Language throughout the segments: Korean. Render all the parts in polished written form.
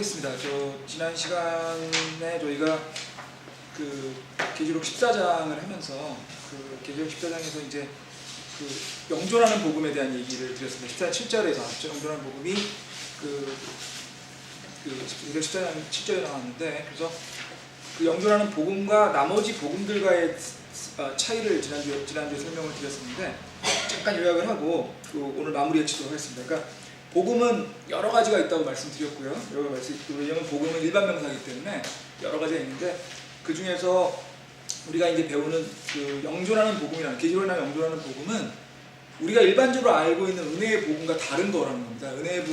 있습니다. 지난 시간에 저희가 그 계시록 14장을 하면서 그 계시록 14장에서 이제 그 영존하는 복음에 대한 얘기를 드렸습니다. 14장 7절에서 영존하는 복음이 계시록 14장 7절에 나왔는데, 그래서 그 영존하는 복음과 나머지 복음들과의 차이를 지난주에 설명을 드렸었는데, 잠깐 요약을 하고 오늘 마무리해 치도록 하겠습니다. 그러니까 복음은 여러 가지가 있다고 말씀드렸고요. 왜냐하면 복음은 일반 명사이기 때문에 여러 가지가 있는데, 그 중에서 우리가 이제 배우는 그 영존하는 복음이라는, 계시록에 나온 영존하는 복음은 우리가 일반적으로 알고 있는 은혜의 복음과 다른 거라는 겁니다. 은혜의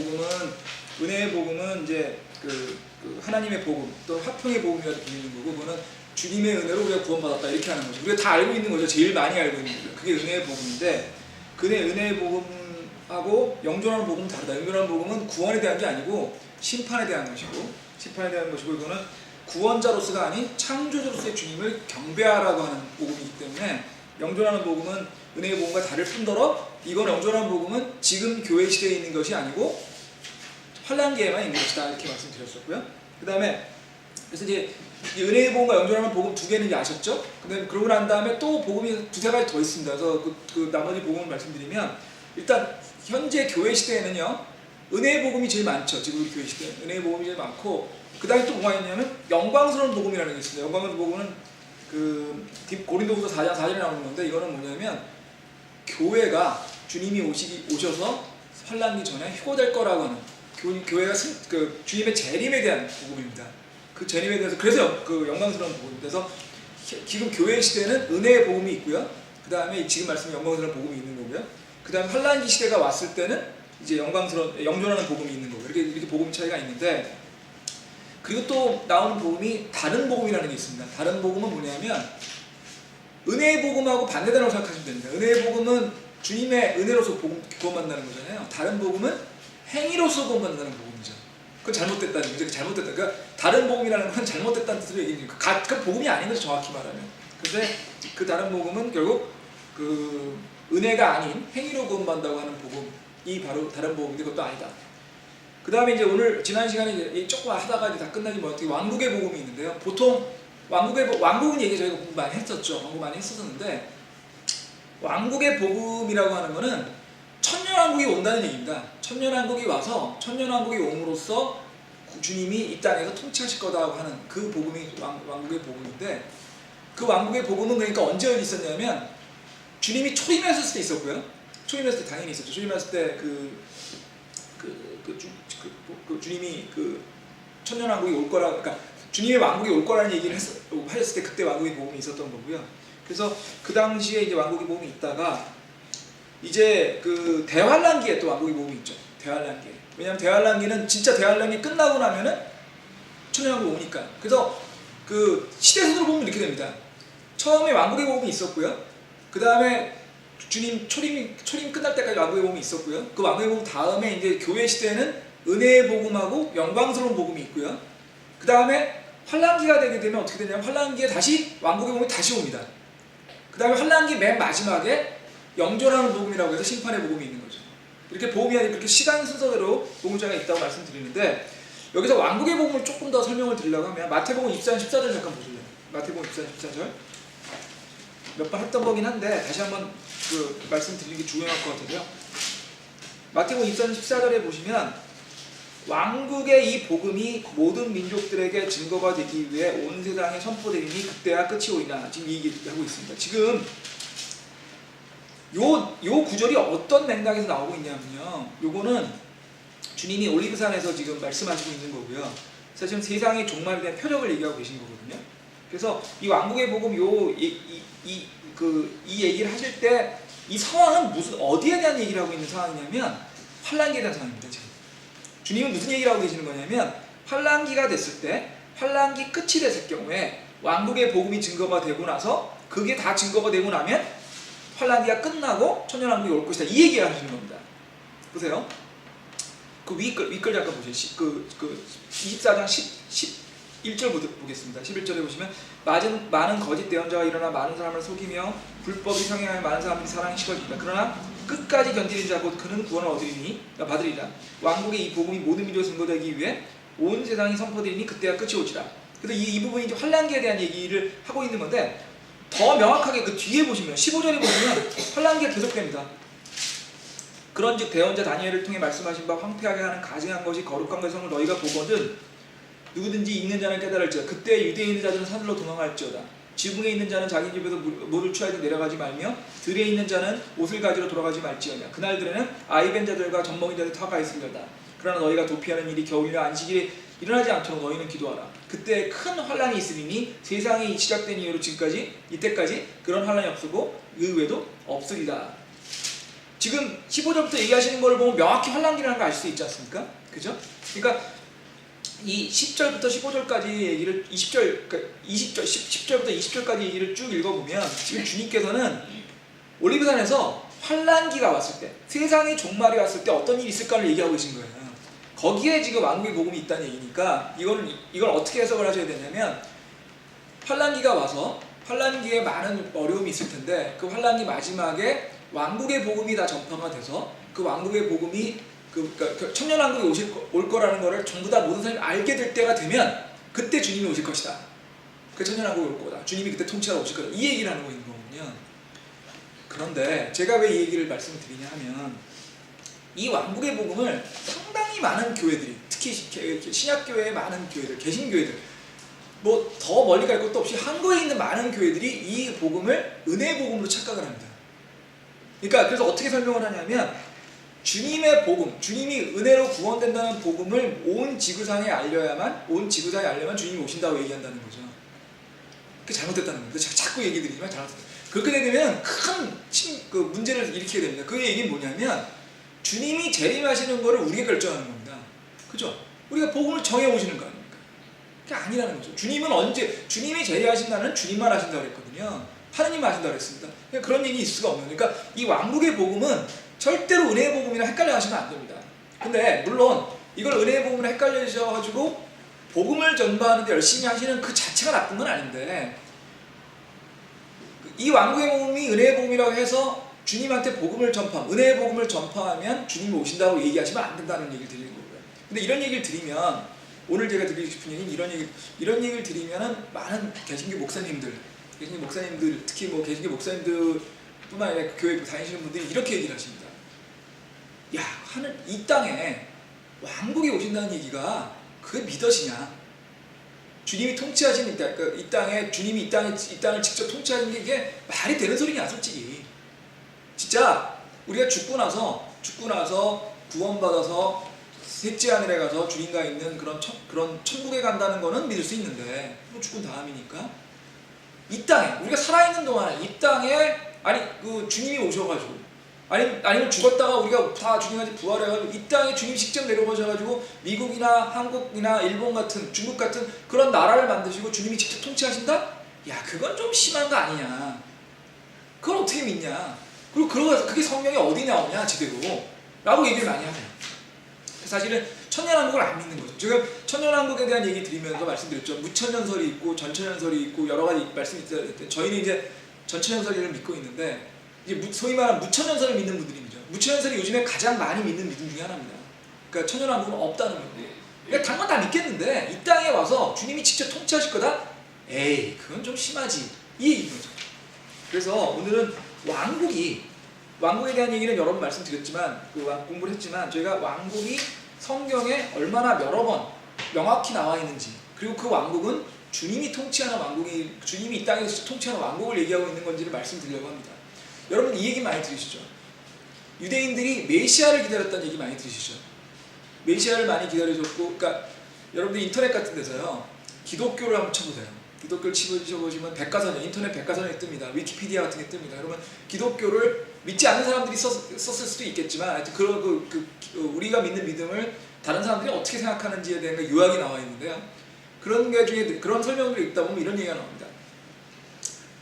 복음은 이제 그 하나님의 복음, 또 화평의 복음이라도 불리는 거고, 그거는 주님의 은혜로 우리가 구원받았다 이렇게 하는 거죠. 우리가 다 알고 있는 거죠. 제일 많이 알고 있는 거죠. 그게 은혜의 복음인데, 은혜의 복음하고 영존하는 복음은 다르다. 영존하는 복음은 구원에 대한 게 아니고 심판에 대한 것이고, 이거는 구원자로서가 아닌 창조자로서의 주님을 경배하라고 하는 복음이기 때문에, 영존하는 복음은 은혜의 복음과 다를 뿐더러, 이건 영존하는 복음은 지금 교회 시대에 있는 것이 아니고 환란기에만 있는 것이다 이렇게 말씀드렸었고요. 그 다음에 그래서 이제 은혜의 복음과 영존하는 복음 두 개는 이제 아셨죠? 근데 그러고 난 다음에 또 복음이 두세 가지 더 있습니다. 그래서 그 나머지 복음을 말씀드리면, 일단 현재 교회 시대에는요, 은혜의 복음이 제일 많죠. 지금 우리 교회 시대에 은혜의 복음이 제일 많고, 그 다음에 또 뭐가 있냐면 영광스러운 복음이라는 게 있습니다. 영광스러운 복음은 그 고린도후서 4장 4절에 나오는 건데, 이거는 뭐냐면 교회가 주님이 오셔서 환란기 전에 휴거될 거라고 하는, 교회가 그 주님의 재림에 대한 복음입니다. 그 재림에 대해서, 그래서 그 영광스러운 복음입니다. 그래서 지금 교회 시대는 은혜의 복음이 있고요. 그 다음에 지금 말씀의 영광스러운 복음이 있는 거고요. 그 다음에 환란기 시대가 왔을 때는 이제 영존하는 복음이 있는 거고요. 이렇게 복음 차이가 있는데, 그리고 또 나오는 복음이 다른 복음이라는 게 있습니다. 다른 복음은 뭐냐면 은혜의 복음하고 반대되라고 생각하시면 됩니다. 은혜의 복음은 주님의 은혜로서 구원받는다는 거잖아요. 다른 복음은 행위로서 구원받는다는 복음이죠. 그건 잘못됐다는 거죠. 그러니까 다른 복음이라는 건 잘못됐다는 뜻으로 얘기해요. 그 복음이 아닌 거죠, 정확히 말하면. 근데 그 다른 복음은 결국 그 은혜가 아닌 행위로 구원받는다고 하는 복음이 바로 다른 복음인데, 그것도 아니다. 그 다음에 이제 오늘 지난 시간에 조금 하다가 이제 다 끝나지 못해 왕국의 복음이 있는데요. 보통 왕국은 얘기 저희가 많이 했었죠. 왕국 많이 했었는데, 왕국의 복음이라고 하는 거는 천년왕국이 온다는 얘기입니다. 천년왕국이 와서 천년왕국이 옴으로써 주님이 이 땅에서 통치하실 거다고 하는 그 복음이 왕국의 복음인데, 그 왕국의 복음은 그러니까 언제 있었냐면 주님이 초림했을 때 있었고요. 초림했을 때 당연히 있었죠. 초림했을 때 주님이 그 천년왕국이 올 거라, 그러니까 주님의 왕국이 올 거라는 얘기를 했을 때 그때 왕국의 복음이 있었던 거고요. 그래서 그 당시에 이제 왕국의 복음이 있다가, 이제 그 대환란기에 또 왕국의 복음이 있죠. 대환란기에. 왜냐하면 대환란기는 진짜 대환란기 끝나고 나면은 천년왕국 오니까. 그래서 그 시대순으로 보면 이렇게 됩니다. 처음에 왕국의 복음이 있었고요. 그 다음에 주님 초림 끝날 때까지 왕국의 복음이 있었고요. 그 왕국의 복음 다음에 이제 교회 시대에는 은혜의 복음하고 영광스러운 복음이 있고요. 그 다음에 환란기가 되게 되면 어떻게 되냐면, 환란기에 다시 왕국의 복음이 다시 옵니다. 그 다음에 환란기 맨 마지막에 영존하는 복음이라고 해서 심판의 복음이 있는 거죠. 이렇게 복음이 아니라 그렇게 시간 순서대로 복음자가 있다고 말씀드리는데, 여기서 왕국의 복음을 조금 더 설명을 드리려고 하면 마태복음 24장 14절 잠깐 보실래요? 마태복음 24장 14절 몇 번 했던 거긴 한데 다시 한번 그 말씀드리는 게 중요할 것 같아요. 마태복음 24장 14절에 보시면, 왕국의 이 복음이 모든 민족들에게 증거가 되기 위해 온 세상에 선포되리니 그때야 끝이 오리라. 지금 이 얘기하고 있습니다. 지금 요 구절이 어떤 맥락에서 나오고 있냐면요, 요거는 주님이 올리브산에서 지금 말씀하시고 있는 거고요. 사실은 세상의 종말에 대한 표적을 얘기하고 계신 거거든요. 그래서 이 왕국의 복음 이 얘기를 하실 때 이 상황은 어디에 대한 얘기를 하고 있는 상황이냐면 환란기에 대한 상황입니다. 지금 주님은 무슨 얘기를 하고 계시는 거냐면, 환란기가 됐을 때, 환란기 끝이 됐을 경우에 왕국의 복음이 증거가 되고 나서, 그게 다 증거가 되고 나면 환란기가 끝나고 천년왕국이 올 것이다, 이 얘기를 하시는 겁니다. 보세요. 그 윗글 잠깐 보세요. 24장 11절 보겠습니다. 11절에 보시면, 많은 거짓 대언자가 일어나 많은 사람을 속이며 불법이 성행하여 많은 사람들이 사랑이 식어집니다. 그러나 끝까지 견디는 자 곧 그는 구원을 받으리라. 왕국의 이 복음이 모든 민족에 증거되기 위해 온 세상이 선포되니 그때가 끝이 오지라. 그래서 이 부분이 이제 환란기에 대한 얘기를 하고 있는 건데, 더 명확하게 그 뒤에 보시면 15절에 보시면 환란기가 계속됩니다. 그런즉 대언자 다니엘을 통해 말씀하신 바 황폐하게 하는 가증한 것이 거룩한 것을 너희가 보거든 누구든지 읽는 자는 깨달을지어다. 그때 유대에 있는 자들은 산으로 도망할지어다. 지붕에 있는 자는 자기 집에서 물을 취하여 내려가지 말며 들에 있는 자는 옷을 가지러 돌아가지 말지어다. 그날들에는 아이벤 자들과 젖먹인 자들이 터가 있으려다. 그러나 너희가 도피하는 일이 겨울이나 안식일에 일어나지 않도록 너희는 기도하라. 그때 큰 환란이 있으리니 세상이 시작된 이후로 지금까지 이때까지 그런 환란이 없었고 의외도 없으리라. 지금 15절부터 얘기하시는 걸 보면 명확히 환란기라는 걸 알 수 있지 않습니까? 그죠? 그러니까 이 10절부터 15절까지 얘기를 10절부터 20절까지 얘기를 쭉 읽어보면 지금 주님께서는 올리브산에서 환란기가 왔을 때, 세상의 종말이 왔을 때 어떤 일이 있을까를 얘기하고 계신 거예요. 거기에 지금 왕국의 복음이 있다는 얘기니까 이걸 어떻게 해석을 하셔야 되냐면, 환란기가 와서 환란기에 많은 어려움이 있을 텐데 그 환란기 마지막에 왕국의 복음이 다 전파가 돼서 그 왕국의 복음이 그 천년왕국이 올 거라는 거를 전부 다 모든 사람이 알게 될 때가 되면 그때 주님이 오실 것이다. 그 천년왕국이 올 거다. 주님이 그때 통치하러 오실 거다. 이 얘기를 하는 거거든요. 그런데 제가 왜 이 얘기를 말씀을 드리냐 하면, 이 왕국의 복음을 상당히 많은 교회들이, 특히 신약교회의 많은 교회들, 개신교회들, 뭐 더 멀리 갈 것도 없이 한국에 있는 많은 교회들이 이 복음을 은혜의 복음으로 착각을 합니다. 그러니까 그래서 어떻게 설명을 하냐면, 주님의 복음, 주님이 은혜로 구원된다는 복음을 온 지구상에 알려야만 주님이 오신다고 얘기한다는 거죠. 그게 잘못됐다는 겁니다. 제가 자꾸 얘기 드리지만 잘못됐다. 그렇게 되면 큰 문제를 일으키게 됩니다. 그 얘기는 뭐냐면, 주님이 재림하시는 거를 우리가 결정하는 겁니다. 그죠? 우리가 복음을 정해 오시는 거 아닙니까? 그게 아니라는 거죠. 주님이 재림하신다는 주님만 하신다고 그랬거든요. 하느님만 하신다고 그랬습니다. 그런 얘기 있을 수가 없는. 그러니까 이 왕국의 복음은 절대로 은혜의 복음이랑 헷갈려 하시면 안 됩니다. 근데 물론 이걸 은혜의 복음이랑 헷갈려셔가지고 복음을 전파하는데 열심히 하시는 그 자체가 나쁜 건 아닌데, 이 왕국의 복음이 은혜의 복음이라고 해서 주님한테 복음을 은혜의 복음을 전파하면 주님이 오신다고 얘기하시면 안 된다는 얘기를 드리는 거고요. 근데 이런 얘기를 드리면, 오늘 제가 드리고 싶은 얘기는 이런 얘기를 드리면은 많은 개신교 목사님들, 특히 뭐 개신교 목사님들뿐만 아니라 교회 다니시는 분들이 이렇게 얘기를 하십니다. 야, 이 땅에 왕국이 오신다는 얘기가 그게 믿어지냐? 주님이 통치하시는 이 땅에 주님이 이 땅을 직접 통치하는 게 이게 말이 되는 소리냐, 솔직히. 진짜 우리가 죽고 나서 구원받아서 셋째 하늘에 가서 주님과 있는 그런 천국에 간다는 거는 믿을 수 있는데, 뭐 죽은 다음이니까 이 땅에 우리가 살아있는 동안에 이 땅에 주님이 오셔가지고 아니면 죽었다가 우리가 다 주님한테 부활해가지고 이 땅에 주님 직접 내려오셔가지고 미국이나 한국이나 일본 같은, 중국 같은 그런 나라를 만드시고 주님이 직접 통치하신다? 야, 그건 좀 심한 거 아니냐? 그걸 어떻게 믿냐? 그리고 그게 성경에 어디 나오냐 제대로 라고 얘기를 많이 하세요. 사실은 천년왕국을 안 믿는 거죠. 제가 천년왕국에 대한 얘기 드리면서 말씀드렸죠. 무천년설이 있고 전천년설이 있고 여러 가지 말씀이 있을 때, 저희는 이제 전천년설을 믿고 있는데, 이제 소위 말하는 무천년설을 믿는 분들이죠. 무천년설이 요즘에 가장 많이 믿는 믿음 중에 하나입니다. 그러니까 천년왕국은 없다는 건데, 그러니까 당연 다 믿겠는데 이 땅에 와서 주님이 직접 통치하실 거다? 에이, 그건 좀 심하지, 이 얘기인 거죠. 그래서 오늘은 왕국에 대한 얘기는 여러 번 말씀드렸지만, 공부를 했지만, 저희가 왕국이 성경에 얼마나 여러 번 명확히 나와 있는지, 그리고 그 왕국은 주님이 통치하는 왕국이, 주님이 이 땅에서 통치하는 왕국을 얘기하고 있는 건지를 말씀드리려고 합니다. 여러분 이 얘기 많이 들으시죠? 유대인들이 메시아를 기다렸다는 얘기 많이 들으시죠? 메시아를 많이 기다리셨고, 그러니까 여러분들 인터넷 같은 데서요, 기독교를 한번 쳐보세요. 기독교를 치셔보시면 인터넷 백과사전이 뜹니다. 위키피디아 같은 게 뜹니다. 그러면 기독교를 믿지 않는 사람들이 썼을 수도 있겠지만, 우리가 믿는 믿음을 다른 사람들이 어떻게 생각하는지에 대한 요약이 나와 있는데요. 그런 게 중에 그런 설명을 읽다 보면 이런 얘기가 나옵니다.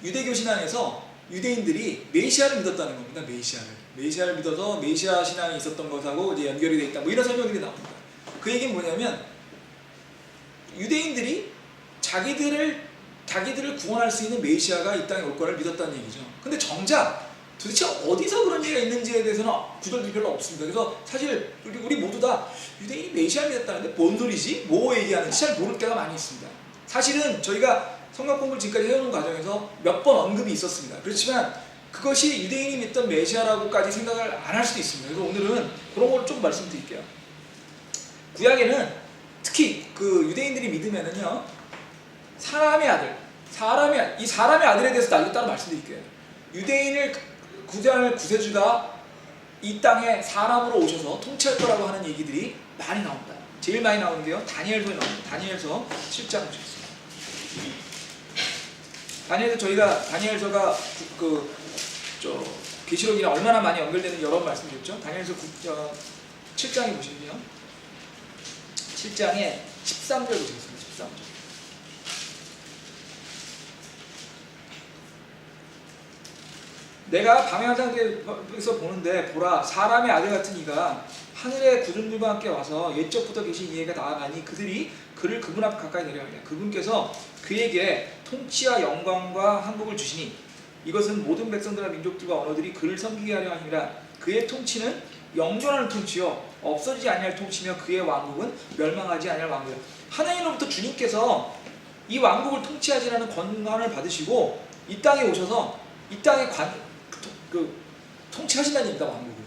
유대교 신앙에서 유대인들이 메시아를 믿었다는 겁니다. 메시아를 믿어서 메시아 신앙이 있었던 것하고 이제 연결이 되어 있다. 뭐 이런 설명들이 나옵니다. 그 얘기는 뭐냐면, 유대인들이 자기들을 구원할 수 있는 메시아가 이 땅에 올 거를 믿었다는 얘기죠. 근데 정작 도대체 어디서 그런 얘기가 있는지에 대해서는 구절들이 별로 없습니다. 그래서 사실 우리 모두 다 유대인이 메시아를 믿었다는데 뭔 소리지? 뭐 얘기하는지 잘 모를 때가 많이 있습니다. 사실은 저희가 성경 공부를 지금까지 해오는 과정에서 몇 번 언급이 있었습니다. 그렇지만 그것이 유대인이 믿던 메시아라고까지 생각을 안 할 수도 있습니다. 그래서 오늘은 그런 걸 좀 말씀드릴게요. 구약에는 특히 그 유대인들이 믿으면은요, 사람의 아들에 대해서 나중에 따로 말씀드릴게요. 유대인을 구제할 구세주가 이 땅에 사람으로 오셔서 통치할 거라고 하는 얘기들이 많이 나옵니다. 제일 많이 나오는 게요, 다니엘서에 나옵니다. 다니엘서 7장 보시겠습니다. 다니엘서가 계시록이랑 얼마나 많이 연결되는 여러 번 말씀드렸죠. 다니엘서 7장에 보시면요, 7장에 13절 보시겠습니다. 13절. 내가 밤의 환상에서 보는데 보라, 사람의 아들 같은 이가 하늘의 구름들과 함께 와서 옛적부터 계신 이에게 나아가니 그들이 그를 그분 앞 가까이 내려가냐. 그분께서 그에게 통치와 영광과 한국을 주시니 이것은 모든 백성들과 민족들과 언어들이 그를 섬기게 하려 함이라. 그의 통치는 영존하는 통치요 없어지지 아니할 통치며 그의 왕국은 멸망하지 아니할 왕국이라. 하나님으로부터 주님께서 이 왕국을 통치하시라는 권한을 받으시고 이 땅에 오셔서 이 땅에 통치하신다는 얘기입니다. 왕국을.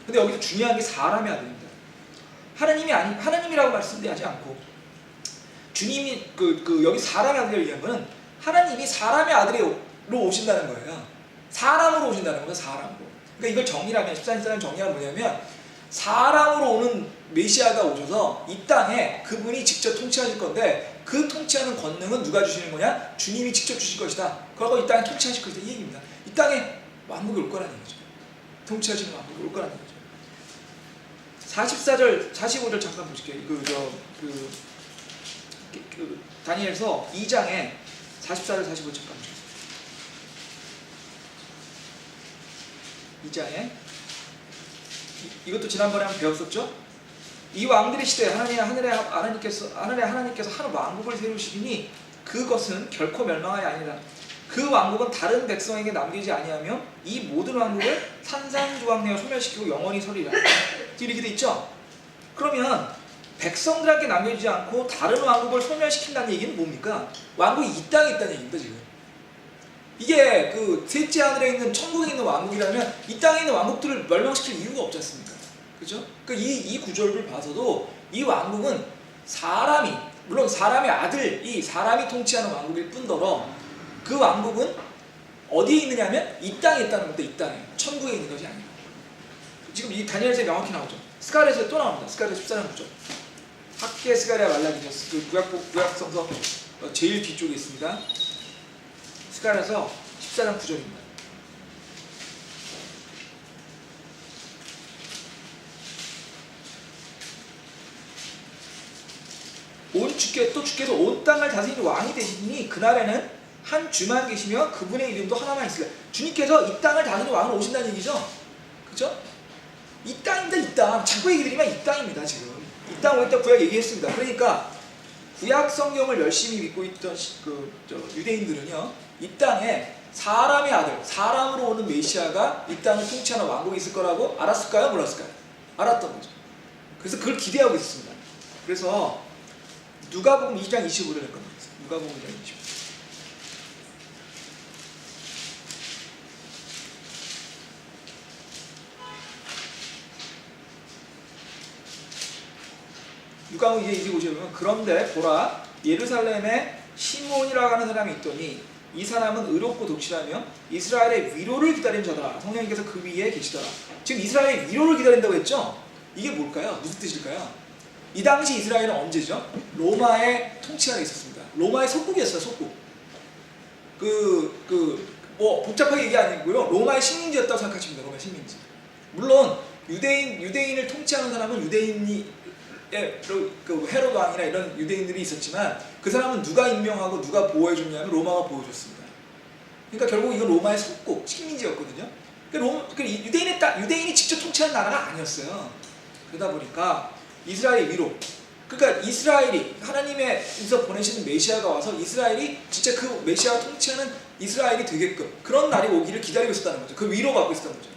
근데 여기서 중요한 게 사람의 아들입니다. 하나님이라고 말씀하지 않고 주님이 여기 사람의 아들을 얘기한 거는 하나님이 사람의 아들로 오신다는 거예요. 사람으로 오신다는 거예요. 사람으로. 그러니까 이걸 정리하면 14절 정리하면 뭐냐면 사람으로 오는 메시아가 오셔서 이 땅에 그분이 직접 통치하실 건데 그 통치하는 권능은 누가 주시는 거냐? 주님이 직접 주실 것이다. 그러고 이 땅에 통치하실 것이다. 이 얘기입니다. 이 땅에 왕국이 올 거라는 얘기죠. 통치하시는 왕국이 올 거라는 얘기죠. 44절, 45절 잠깐 보실게요. 다니엘서 2장에 44절, 45절 잠깐 보실게요. 2장에 이것도 지난번에 한번 배웠었죠? 이 왕들의 시대에 하늘의 하나님께서 한 왕국을 세우시니 그것은 결코 멸망하리 아니라. 그 왕국은 다른 백성에게 남기지 아니하며 이 모든 왕국을 산산조각 내어 소멸시키고 영원히 서리라. 이렇게 돼 있죠? 그러면 백성들에게 남겨지지 않고 다른 왕국을 소멸시킨다는 얘기는 뭡니까? 왕국이 이 땅에 있다는 얘기입니다. 지금 이게 그 셋째 하늘에 있는 천국에 있는 왕국이라면 이 땅에 있는 왕국들을 멸망시킬 이유가 없지 않습니까? 그죠? 그러니까 이 구절을 봐서도 이 왕국은 물론 사람의 아들이 사람이 통치하는 왕국일 뿐더러 그 왕국은 어디에 있느냐면 이 땅에 있다는 겁니다. 이 땅에. 천국에 있는 것이 아니라. 지금 이 다니엘서에 명확히 나오죠. 스가랴서에 또 나옵니다. 스가랴 14장 9절. 학계 스가랴 말라기죠. 그 구약성서 제일 뒤쪽에 있습니다. 스가랴서 14장 9절입니다. 주께서 온 땅을 다스리는 왕이 되시니 그날에는 한 주만 계시며 그분의 이름도 하나만 있으리라. 주님께서 이 땅을 다스리는 왕으로 오신다는 얘기죠. 그죠? 이 땅입니다. 이 땅. 자꾸 얘기 드리면 이 땅입니다. 지금 이 땅 오늘 구약 얘기했습니다. 그러니까 구약 성경을 열심히 믿고 있던 유대인들은요, 이 땅에 사람의 아들, 사람으로 오는 메시아가 이 땅을 통치하는 왕국이 있을 거라고 알았을까요? 몰랐을까요? 알았던 거죠. 그래서 그걸 기대하고 있습니다. 그래서 누가복음 2장 25절을 겁니다. 누가복음 2장 25절. 누가복음 25절에 그런데 보라, 예루살렘에 시몬이라고 하는 사람이 있더니 이 사람은 의롭고 독실하며 이스라엘의 위로를 기다리는 자더라. 성령님께서 그 위에 계시더라. 지금 이스라엘의 위로를 기다린다고 했죠? 이게 뭘까요? 무슨 뜻일까요? 이 당시 이스라엘은 언제죠? 로마의 통치 아래 있었습니다. 로마의 속국이었어요. 속국. 뭐 복잡하게 얘기 아니고요. 로마의 식민지였다고 생각하시면 돼요. 로마의 식민지. 물론 유대인을 통치하는 사람은 유대인이 헤롯 왕이나 이런 유대인들이 있었지만 그 사람은 누가 임명하고 누가 보호해줬냐면 로마가 보호해줬습니다. 그러니까 결국 이건 로마의 속국, 식민지였거든요. 그러니까 유대인이 직접 통치하는 나라가 아니었어요. 그러다 보니까 이스라엘의 위로, 그러니까 이스라엘이 하나님에서 보내시는 메시아가 와서 이스라엘이 진짜 그 메시아가 통치하는 이스라엘이 되게끔 그런 날이 오기를 기다리고 있었다는 거죠. 그 위로 갖고 있었다는 거죠.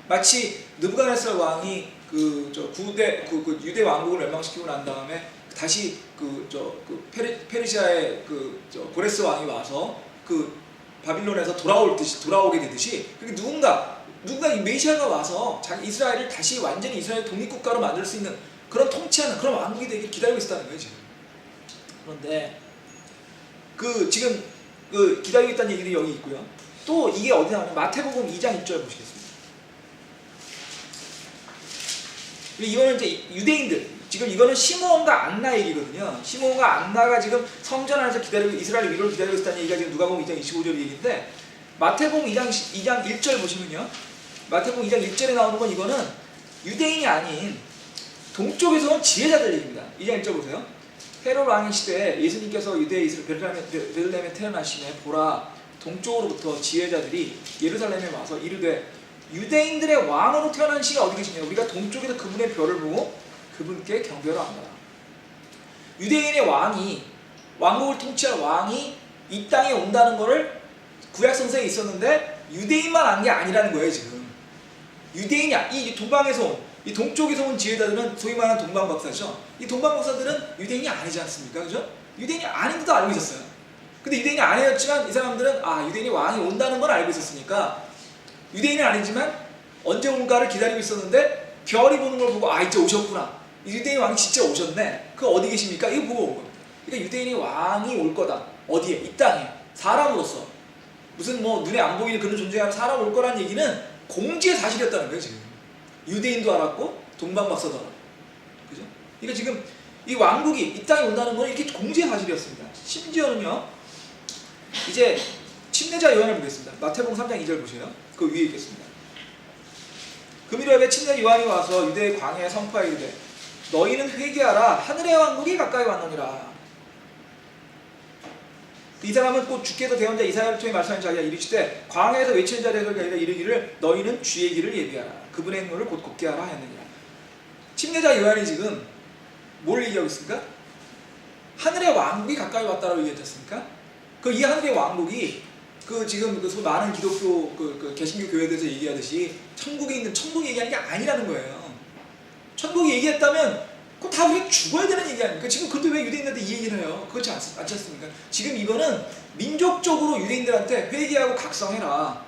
마치 느부갓네살 왕이 유대 왕국을 멸망시키고 난 다음에 다시 페르시아의 고레스 왕이 와서 그 바빌론에서 돌아오게 되듯이 그렇게 누군가 이 메시아가 와서 자기 이스라엘을 다시 완전히 이스라엘 독립국가로 만들 수 있는 그런 통치하는 그런 왕국이 되길 기다리고 있었다는 거예요 지금. 그런데 지금 기다리고 있다는 얘기들이 여기 있고요. 또 이게 어디 나오냐면 마태복음 2장 1절 보시겠습니다. 이거는 이제 유대인들, 지금 이거는 시므온과 안나 얘기거든요. 시므온과 안나가 지금 성전 안에서 기다리고 이스라엘 위로를 기다리고 있다는 얘기가 지금 누가복음 2장 25절 얘기인데, 마태복음 2장 1절 보시면요, 마태복음 2장 1절에 나오는 건 이거는 유대인이 아닌 동쪽에서 온 지혜자들 얘기입니다. 2장 1절 보세요. 헤롯 왕의 시대에 예수님께서 유대 베들레헴에 태어나시매 보라, 동쪽으로부터 지혜자들이 예루살렘에 와서 이르되 유대인들의 왕으로 태어난 시가 어디 계시냐. 우리가 동쪽에서 그분의 별을 보고 그분께 경배하러 갑니다. 유대인의 왕이, 왕국을 통치할 왕이 이 땅에 온다는 것을 구약성서에 있었는데 유대인만 안 게 아니라는 거예요 지금. 유대인이 이 동방에서 온, 이 동쪽에서 온 지혜자들은 소위 말하는 동방박사죠. 이 동방박사들은 유대인이 아니지 않습니까? 그죠? 유대인이 아닌데도 알고 있었어요. 근데 유대인이 아니었지만 이 사람들은 유대인이 왕이 온다는 걸 알고 있었으니까 유대인은 아니지만 언제 온가를 기다리고 있었는데 별이 보는 걸 보고 이제 오셨구나. 유대인 왕이 진짜 오셨네. 그 어디 계십니까? 이거 보고 온 거예요. 그러니까 유대인이 왕이 올 거다. 어디에? 이 땅에. 사람으로서. 무슨 눈에 안 보이는 그런 존재가 사람 올 거라는 얘기는 공지의 사실이었다는 거예요 지금. 유대인도 알았고 동방박사도 알았고. 그죠? 그러니까 지금 이 왕국이 이 땅에 온다는 건 이렇게 공지의 사실이었습니다. 심지어는요, 이제 침례자 요한을 보겠습니다. 마태복음 3장 2절 보세요. 그 위에 있겠습니다. 금일월에 침례자 요한이 와서 유대의 광야에 선포하여 이르되 너희는 회개하라, 하늘의 왕국이 가까이 왔느니라. 이 사람은 곧 주께서 대언자 이사야를 통해 말씀하신 자기가 이르시되 광야에서 외치는 자들에게 이르기를 너희는 주의 길을 예비하라, 그분의 행로를 곧 곱게 하라 하였느니라. 침례자 요한이 지금 뭘 얘기하고 있습니까? 하늘의 왕국이 가까이 왔다라고 얘기했지 않습니까? 이 하늘의 왕국이 지금 많은 기독교 개신교 교회들에서 얘기하듯이 천국에 있는 천국 얘기하는 게 아니라는 거예요. 천국 얘기했다면 그거 다 우리가 죽어야 되는 얘기 아닙니까? 지금 근데 왜 유대인들한테 이 얘기를 해요? 그렇지 않지 않습니까? 지금 이거는 민족적으로 유대인들한테 회개하고 각성해라.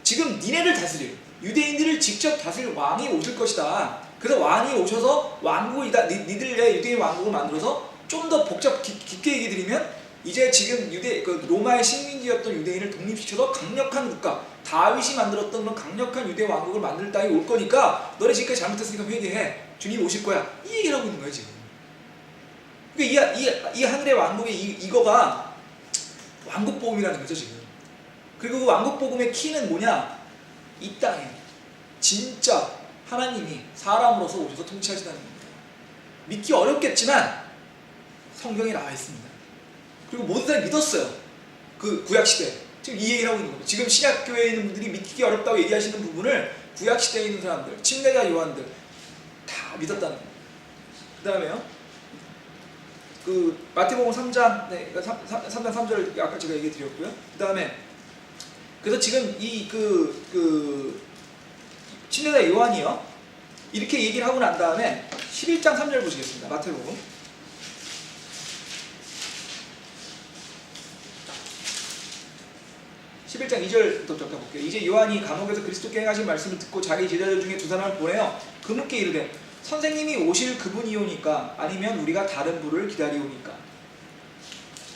지금 니네를 다스릴, 유대인들을 직접 다스릴 왕이 오실 것이다. 그래서 왕이 오셔서 왕국을 니들의 유대인 왕국을 만들어서 좀 더 깊게 얘기 드리면 이제 지금 로마의 식민지였던 유대인을 독립시켜서 강력한 국가, 다윗이 만들었던 그런 강력한 유대 왕국을 만들 땅이 올 거니까 너네 지금까지 잘못했으니까 회개해. 주님 오실 거야. 이 얘기를 하고 있는 거예요 지금. 그러니까 이 하늘의 왕국의 이거가 왕국복음이라는 거죠 지금. 그리고 그 왕국복음의 키는 뭐냐? 이 땅에 진짜 하나님이 사람으로서 오셔서 통치하시다는 겁니다. 믿기 어렵겠지만 성경에 나와 있습니다. 그리고 모든 사람이 믿었어요. 그 구약시대. 지금 이 얘기를 하고 있는 겁니다. 지금 신약교회에 있는 분들이 믿기 어렵다고 얘기하시는 부분을 구약시대에 있는 사람들, 침례자 요한들 다 믿었다는 겁니다. 그 다음에요, 마태복음 3장, 3장 3절을 아까 제가 얘기 드렸고요. 그 다음에 그래서 지금 침례자 요한이요, 이렇게 얘기를 하고 난 다음에 11장 3절 보시겠습니다. 마태복음 11장 2절부터 볼게요. 이제 요한이 감옥에서 그리스도께 행하신 말씀을 듣고 자기 제자들 중에 두 사람을 보내어 그분께 이르되 선생님이 오실 그분이오니까 아니면 우리가 다른 분을 기다리오니까.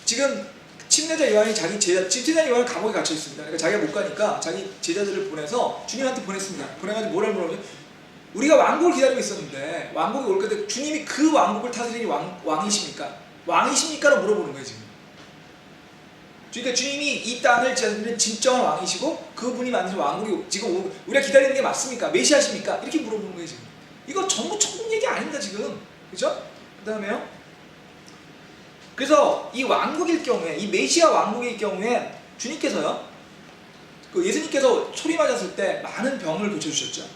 지금 침례자 요한이 침례자 요한은 감옥에 갇혀 있습니다. 그러니까 자기가 못 가니까 자기 제자들을 보내서 주님한테 보냈습니다. 보내가지고 뭐라고 물어보죠? 우리가 왕국을 기다리고 있었는데 왕국이 올 건데 주님이 그 왕국을 다스리니 왕이십니까? 왕이십니까?로 물어보는 거예요 지금. 그러니까 주님이 이 땅을 지으시는 진정한 왕이시고 그분이 만드신 왕국이 지금 우리가 기다리는 게 맞습니까? 메시아십니까? 이렇게 물어보는 거예요 지금. 이거 전부 천국 얘기 아닙니다 지금. 그죠? 그 다음에요, 그래서 이 왕국일 경우에, 이 메시아 왕국일 경우에 주님께서요, 예수님께서 초림하셨을 때 많은 병을 고쳐주셨죠.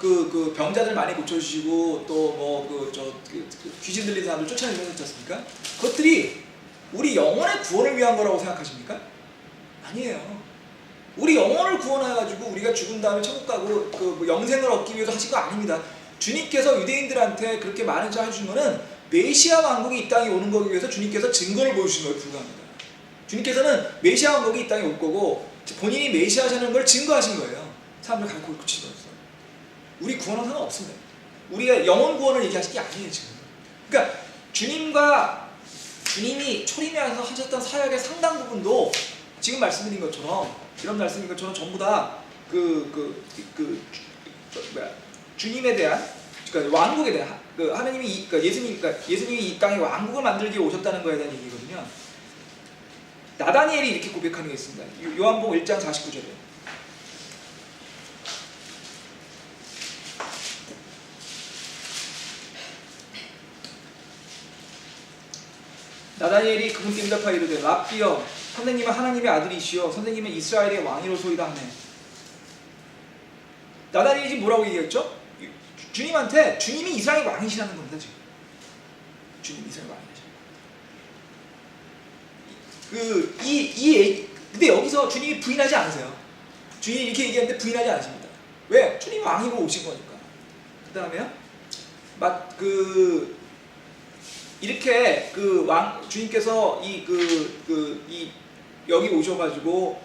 그 병자들 많이 고쳐주시고 또 뭐 귀신 들린 사람들 쫓아내셨지 않습니까? 그것들이 우리 영혼의 구원을 위한 거라고 생각하십니까? 아니에요. 우리 영혼을 구원해가지고 우리가 죽은 다음에 천국 가고 그 영생을 얻기 위해서 하신 거 아닙니다. 주님께서 유대인들한테 그렇게 많은 자 해주신 거는 메시아 왕국이 이 땅에 오는 거기 위해서 주님께서 증거를 보여주신 거에 불과합니다. 주님께서는 메시아 왕국이 이 땅에 올 거고 본인이 메시아라는 걸 증거하신 거예요. 사람들 가르쳐 고치는 거였어요. 우리 구원은 상관없습니다. 우리가 영혼 구원을 얘기하신 게 아니에요 지금. 그러니까 주님이 초림에서 하셨던 사역의 상당 부분도 지금 말씀드린 것처럼 이런 말씀인 것처럼 전부 다 주님에 대한 그러니까 왕국에 대한 하나님이 예수님이 이 땅에 왕국을 만들기 위해 오셨다는 거에 대한 얘기거든요. 나다니엘이 이렇게 고백하는 게 있습니다. 요한복음 1장 49절에 나다니엘이 그분께 응답하여 이르되 랍비여 선생님은 하나님의 아들이시여 선생님은 이스라엘의 왕이로소이다 하네. 나다니엘이 지금 뭐라고 얘기했죠? 주님한테 주님이 이스라엘 왕이시라는 겁니다. 지금 주님이 이스라엘 왕이시죠. 근데 여기서 주님이 부인하지 않으세요. 주님이 이렇게 얘기하는데 부인하지 않으십니다. 왜? 주님이 왕으로 오신 거니까. 그 다음에요 이렇게 주님께서 여기 오셔가지고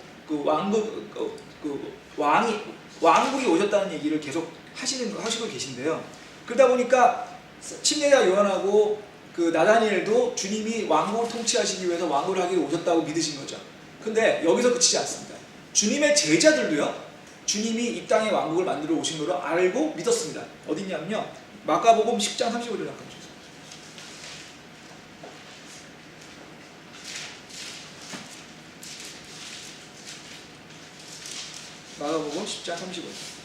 왕국이 오셨다는 얘기를 계속 하시고 계신데요. 그러다 보니까 침례자 요한하고 나다니엘도 주님이 왕국을 통치하시기 위해서 왕국을 하기 위해 오셨다고 믿으신 거죠. 근데 여기서 그치지 않습니다. 주님의 제자들도요, 주님이 이 땅에 왕국을 만들어 오신 걸로 알고 믿었습니다. 어디냐면요, 마가복음 10장 35절 잠깐 주세요. 마가복음 10장 35절.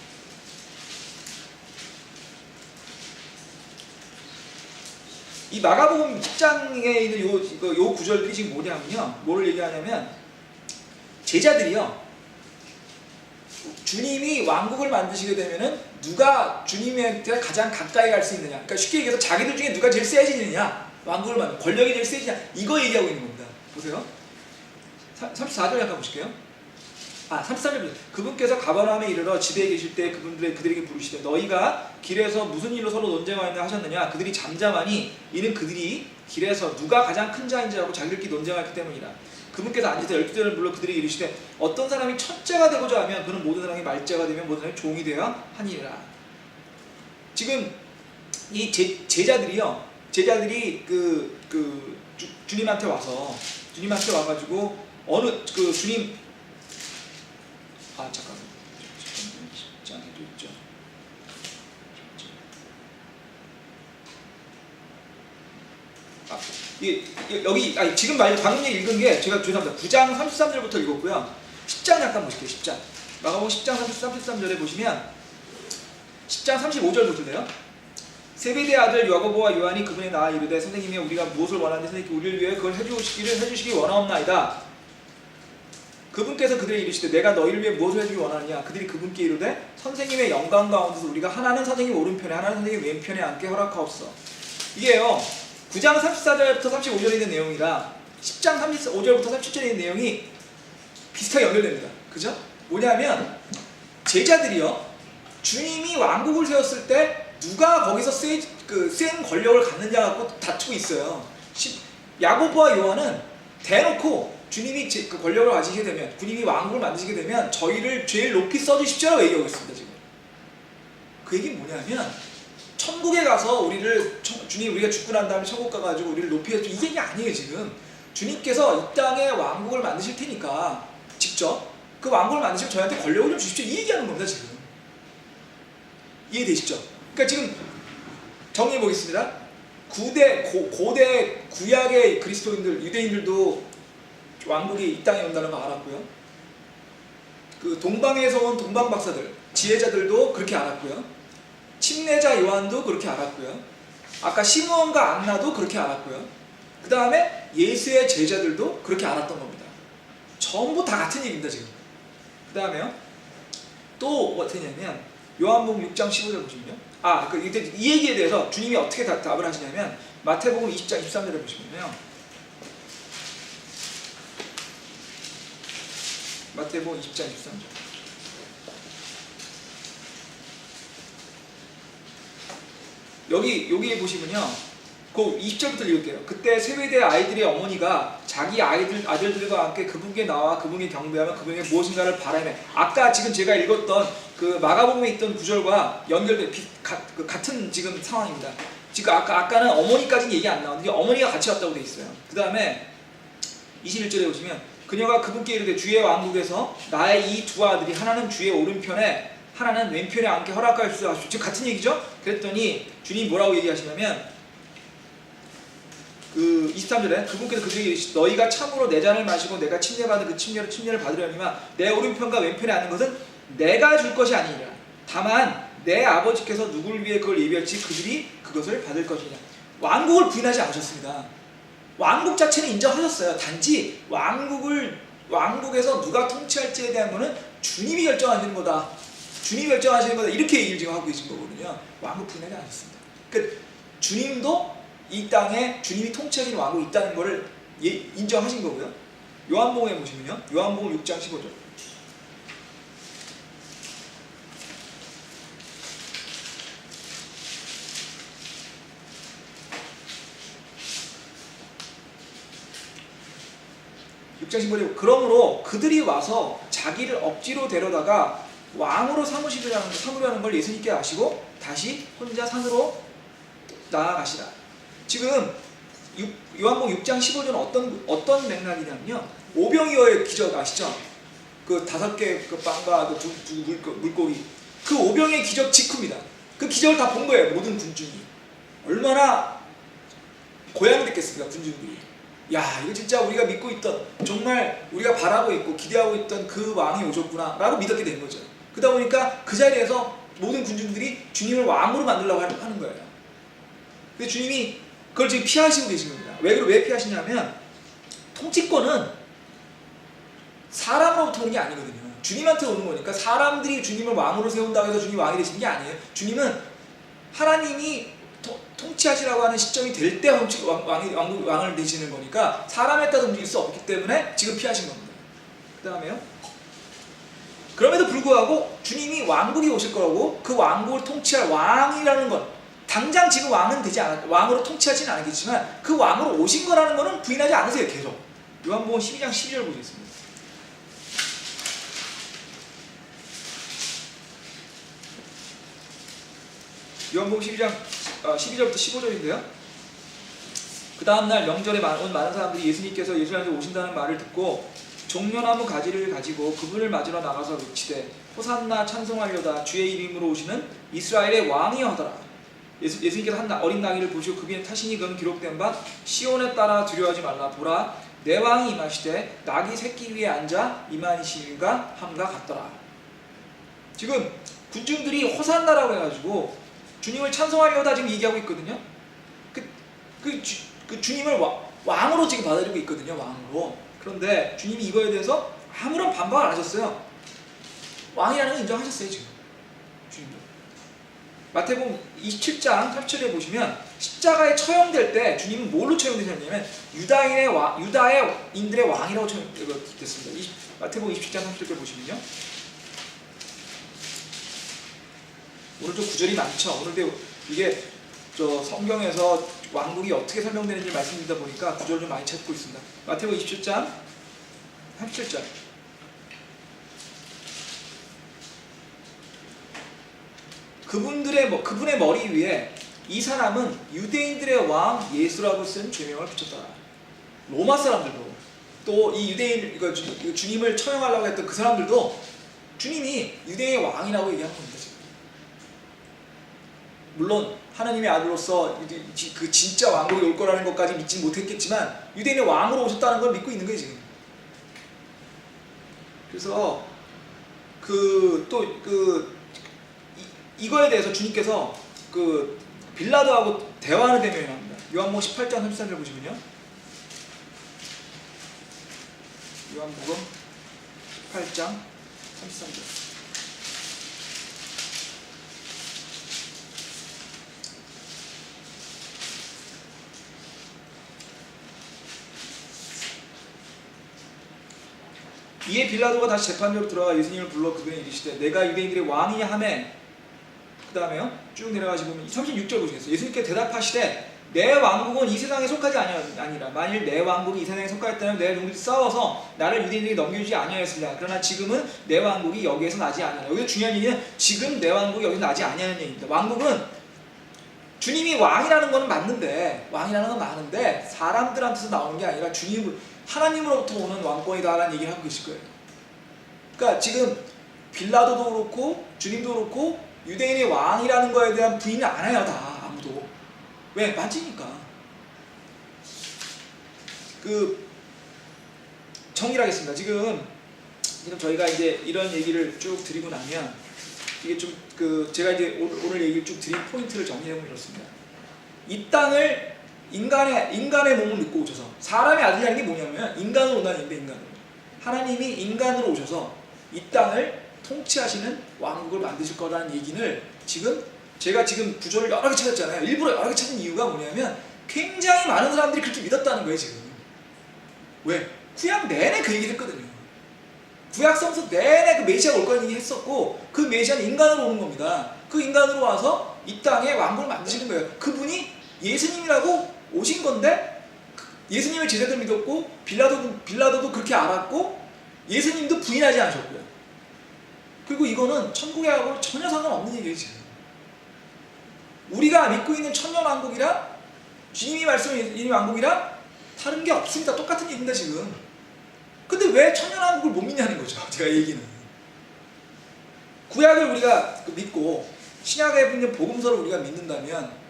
이 마가복음 10장에 있는 요 구절들이 지금 뭐냐면요, 뭐를 얘기하냐면 제자들이요, 주님이 왕국을 만드시게 되면은 누가 주님한테 가장 가까이 갈 수 있느냐, 그러니까 쉽게 얘기해서 자기들 중에 누가 제일 세지느냐, 왕국을 만든 권력이 제일 세지냐, 이거 얘기하고 있는 겁니다. 보세요. 34절 잠깐 보실게요. 33절. 그분께서 가버나움에 이르러 집에 계실 때 그들에게 부르시되 너희가 길에서 무슨 일로 서로 논쟁하였나 하셨느냐. 그들이 잠잠하니 이는 그들이 길에서 누가 가장 큰 자인지 알고 자기들끼리 논쟁하였기 때문이라. 그분께서 앉으사 12대를 불러 그들에게 이르시되 어떤 사람이 첫째가 되고자 하면 그는 모든 사람이 말째가 되면 모든 사람이 종이 되어야 하니라. 지금 이 제자들이요, 주님한테 와가지고 어느 주님 잠깐만 10장에도 있죠. 여기 지금 방금 읽은 게 제가 죄송합니다. 9장 33절부터 읽었고요. 10장 잠깐 보실게요. 10장 마가복음 10장 33절에 보시면 10장 35절 보실래요? 세베대의 아들 야고보와 요한이 그분에 나와 이르되 선생님이 우리가 무엇을 원하는지 선생님께 우리를 위해 그걸 해주시기 원하옵나이다. 그분께서 그들에게 이르시되 내가 너희를 위해 무엇을 해주기 원하느냐. 그들이 그분께 이르되 선생님의 영광 가운데서 우리가 하나는 선생님 오른편에 하나는 선생님 왼편에 앉게 허락하옵소서. 이게요 9장 34절부터 35절에 있는 내용이라 10장 35절부터 37절에 있는 내용이 비슷하게 연결됩니다. 그죠? 뭐냐면 제자들이요, 주님이 왕국을 세웠을 때 누가 거기서 센 권력을 갖느냐 갖고 다투고 있어요. 야고보와 요한은 대놓고 주님이 그 권력을 가지게 되면, 주님이 왕국을 만드시게 되면 저희를 제일 높이 써주십시오라고 얘기하고 있습니다. 지금 그 얘기는 뭐냐면 천국에 가서 주님 우리가 죽고 난 다음에 천국 가가지고 우리를 높이 해줘, 이 얘기 아니에요. 지금 주님께서 이 땅에 왕국을 만드실 테니까 직접 그 왕국을 만드시면 저희한테 권력을 좀 주십시오, 이 얘기하는 겁니다. 지금 이해되시죠? 그러니까 지금 정리해 보겠습니다. 고대 구약의 그리스도인들, 유대인들도 왕국이 이 땅에 온다는 거 알았고요. 그 동방에서 온 동방 박사들, 지혜자들도 그렇게 알았고요. 침례자 요한도 그렇게 알았고요. 아까 시므온과 안나도 그렇게 알았고요. 그 다음에 예수의 제자들도 그렇게 알았던 겁니다. 전부 다 같은 얘기입니다. 지금 그 다음에요 또 어떻게 했냐면 요한복음 6장 15절 보시면요. 이 얘기에 대해서 주님이 어떻게 답을 하시냐면 마태복음 20장 23절을 보시면요. 마태복음 20장 23절. 여기에 보시면요. 그 20절부터 읽을게요. 그때 세베대 아이들의 어머니가 자기 아들들과 함께 그분께 나와 그분께 경배하며 그분에게 무엇인가를 바라며, 아까 지금 제가 읽었던 그 마가복음에 있던 구절과 연결된 같은 지금 상황입니다. 지금 아까는 어머니까지는 얘기 안 나오는데 어머니가 같이 왔다고 돼 있어요. 그 다음에 21절에 보시면 그녀가 그분께 이르되 주의 왕국에서 나의 이 두 아들이 하나는 주의 오른편에 하나는 왼편에 앉게 허락하여 하십시오. 즉 같은 얘기죠. 그랬더니 주님 뭐라고 얘기하시냐면 그 23절에 그분께서 그들에게 이르시되 너희가 참으로 내 잔을 마시고 내가 침례받은 그 침례를 받으려니와 내 오른편과 왼편에 앉는 것은 내가 줄 것이 아니니라. 다만 내 아버지께서 누구를 위해 그걸 예비할지 그들이 그것을 받을 것이냐. 왕국을 부인하지 않으셨습니다. 왕국 자체는 인정하셨어요. 단지 왕국에서 누가 통치할지에 대한 거는 주님이 결정하시는 거다. 주님이 결정하시는 거다. 이렇게 얘기를 지금 하고 계신 거거든요. 왕국 부인하지 않으셨습니다. 그러니까 주님도 이 땅에 주님이 통치하시는 왕국이 있다는 것을 인정하신 거고요. 요한복음에 보시면요. 요한복음 6장 15절. 그러므로 그들이 와서 자기를 억지로 데려다가 왕으로 삼으려는 걸 예수님께 아시고 다시 혼자 산으로 나아가시라. 지금 요한복음 6장 15절은 어떤 맥락이냐면요. 오병이어의 기적 아시죠? 그 5개 그 빵과 그 두 물고기, 그 오병이의 기적 직후입니다. 그 기적을 다 본 거예요. 모든 군중이. 얼마나 고향이 됐겠습니까, 군중들이. 야, 이거 진짜 우리가 믿고 있던, 정말 우리가 바라고 있고 기대하고 있던 그 왕이 오셨구나 라고 믿었게 된 거죠. 그러다 보니까 그 자리에서 모든 군중들이 주님을 왕으로 만들려고 하는 거예요. 근데 주님이 그걸 지금 피하시고 계신 겁니다. 왜 피하시냐면 통치권은 사람으로부터 오는 게 아니거든요. 주님한테 오는 거니까. 사람들이 주님을 왕으로 세운다고 해서 주님이 왕이 되시는 게 아니에요. 주님은 하나님이 통치하시라고 하는 시점이 될 때 왕을 되시는 거니까 사람에 따라 움직일 수 없기 때문에 지금 피하신 겁니다. 그 다음에요. 그럼에도 불구하고 주님이 왕국이 오실 거라고, 그 왕국을 통치할 왕이라는 것, 당장 지금 왕으로 통치하지는 않겠지만 그 왕으로 오신 거라는 거는 부인하지 않으세요. 계속. 요한복음 12장 12절 보겠습니다. 요한복음 12장 12절부터 15절인데요. 그 다음날 명절에 온 많은 사람들이 예수님께서 예루살렘에 오신다는 말을 듣고 종려나무 가지를 가지고 그분을 맞으러 나가서 외치되 호산나 찬송하려다 주의 이름으로 오시는 이스라엘의 왕이여 하더라. 예수님께서 한 어린 나귀를 보시고 그 위에 타시니 그는 기록된 바 시온에 따라 두려워하지 말라. 보라 내 왕이 임하시되 낙이 새끼 위에 앉아 임하시는가 함과 같더라. 지금 군중들이 호산나라고 해가지고 주님을 찬송하려다 지금 얘기하고 있거든요. 그 주님을 왕으로 지금 받아들이고 있거든요. 왕으로. 그런데 주님이 이거에 대해서 아무런 반박을 안 하셨어요. 왕이라는 걸 인정하셨어요. 지금 주님도. 마태복음 27장 30절에 보시면 십자가에 처형될 때 주님은 뭘로 처형되셨냐면 유다인들의 왕이라고 처형됐습니다. 마태복음 27장 30절 보시면요. 오늘 좀 구절이 많죠. 오늘도 이게 성경에서 왕국이 어떻게 설명되는지 말씀드리다 보니까 구절을 좀 많이 찾고 있습니다. 마태복음 27장 37절. 그분의 머리 위에 이 사람은 유대인들의 왕 예수라고 쓴 죄명을 붙였더라. 로마 사람들도 또 이 유대인 주님을 처형하려고 했던 그 사람들도 주님이 유대인의 왕이라고 얘기하는 겁니다. 지금. 물론 하나님의 아들로서 그 진짜 왕국이 올 거라는 것까지 믿지 못했겠지만 유대인의 왕으로 오셨다는 걸 믿고 있는 거예요 지금. 그래서 이거에 대해서 주님께서 빌라도하고 대화하는 장면이 나옵니다. 요한복음 18장 33절 보시면요. 요한복음 18장 33절. 이에 빌라도가 다시 재판대로 들어가 예수님을 불러 그들에게 이르시되 내가 유대인들의 왕이냐 하매 그 다음에요 쭉 내려가시 보면 36절 보시겠어요. 예수님께 대답하시되 내 왕국은 이 세상에 속하지 아니라 만일 내 왕국이 이 세상에 속하였다면 내 종들이 싸워서 나를 유대인들에게 넘겨주지 아니하였으리라. 그러나 지금은 내 왕국이 여기에서 나지 아니하라. 여기서 중요한 얘기는 지금 내 왕국이 여기서 나지 아니하는 얘기입니다. 왕국은 주님이 왕이라는 거는 맞는데 왕이라는 건 많은데 사람들한테서 나오는 게 아니라 주님 하나님으로부터 오는 왕권이다라는 얘기를 하고 계실 거예요. 그러니까 지금 빌라도도 그렇고 주님도 그렇고 유대인의 왕이라는 거에 대한 부인을 안 해요. 다 아무도. 왜? 맞으니까. 정리를 하겠습니다. 지금 저희가 이제 이런 얘기를 쭉 드리고 나면 이게 좀 제가 이제 오늘 얘기를 쭉 드린 포인트를 정리해보면 이렇습니다. 이 땅을 인간의 몸을 입고 오셔서 사람의 아들이라는 게 뭐냐면 인간으로 온다는 얘기인데 인간으로 하나님이 인간으로 오셔서 이 땅을 통치하시는 왕국을 만드실 거라는 얘기를 제가 지금 구절을 여러 개 찾았잖아요. 일부러 여러 개 찾은 이유가 뭐냐면 굉장히 많은 사람들이 그렇게 믿었다는 거예요. 지금 왜? 구약 내내 그 얘기를 했거든요. 구약 성서 내내 그 메시아가 올 거라는 얘기 했었고 그 메시아는 인간으로 오는 겁니다. 그 인간으로 와서 이 땅에 왕국을 만드시는 거예요. 그분이 예수님이라고 오신 건데 예수님을 제자들 믿었고 빌라도도 그렇게 알았고 예수님도 부인하지 않으셨고요. 그리고 이거는 천국하고 전혀 상관없는 얘기예요. 지금 우리가 믿고 있는 천년왕국이랑 주님이 말씀하신 왕국이랑 다른 게 없습니다. 똑같은 얘기입니다. 지금 근데 왜 천년왕국을 못 믿냐는 거죠. 제가 얘기는 구약을 우리가 믿고 신약에 있는 복음서를 우리가 믿는다면